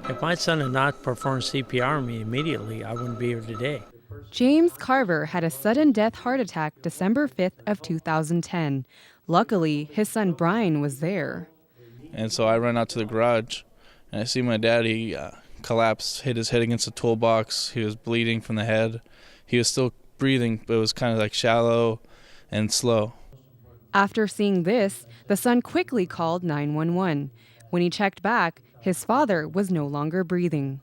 If my son had not performed CPR on me immediately, I wouldn't be here today. James Carver had a sudden death heart attack December 5th of 2010. Luckily, his son Brian was there. And so I run out to the garage, and I see my dad. He collapsed, hit his head against the toolbox. He was bleeding from the head. He was still breathing, but it was kind of like shallow and slow. After seeing this, the son quickly called 911. When he checked back, his father was no longer breathing.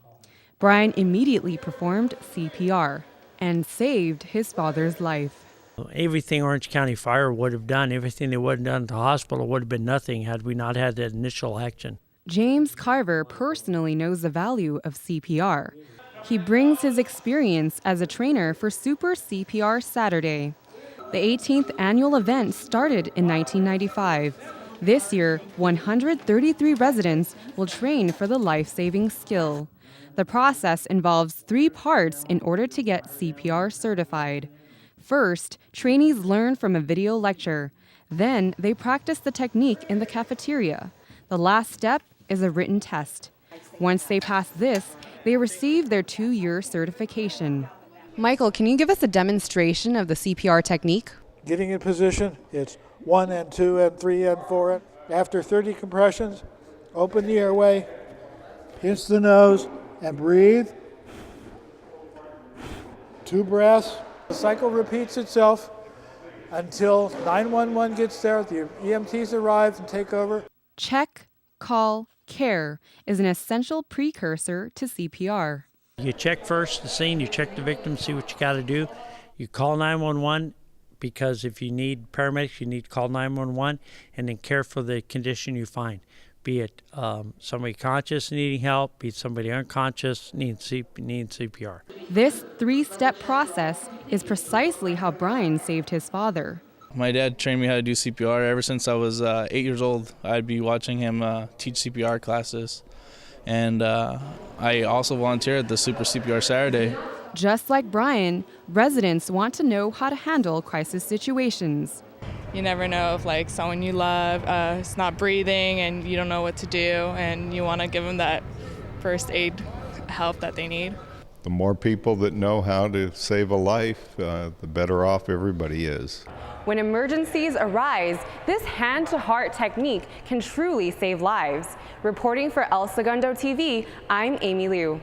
Brian immediately performed CPR and saved his father's life. Everything Orange County Fire would have done, everything they would have done at the hospital would have been nothing had we not had that initial action. James Carver personally knows the value of CPR. He brings his experience as a trainer for Super CPR Saturday. The 18th annual event started in 1995. This year, 133 residents will train for the life-saving skill. The process involves 3 parts in order to get CPR certified. First, trainees learn from a video lecture. Then, they practice the technique in the cafeteria. The last step is a written test. Once they pass this, they receive their 2-year certification. Michael, can you give us a demonstration of the CPR technique? Getting in position, it's 1 and 2 and 3 and 4. After 30 compressions, open the airway, pinch the nose, and breathe. 2 breaths. The cycle repeats itself until 911 gets there, the EMTs arrive and take over. Check, call, care is an essential precursor to CPR. You check first the scene, you check the victim, see what you got to do. You call 911 because if you need paramedics, you need to call 911 and then care for the condition you find. Be it somebody conscious needing help, be it somebody unconscious needing CPR. This 3-step process is precisely how Brian saved his father. My dad trained me how to do CPR ever since I was 8 years old. I'd be watching him teach CPR classes. And I also volunteer at the Super CPR Saturday. Just like Brian, residents want to know how to handle crisis situations. You never know if someone you love is not breathing and you don't know what to do, and you want to give them that first aid help that they need. The more people that know how to save a life, the better off everybody is. When emergencies arise, this hand-to-heart technique can truly save lives. Reporting for El Segundo TV, I'm Amy Liu.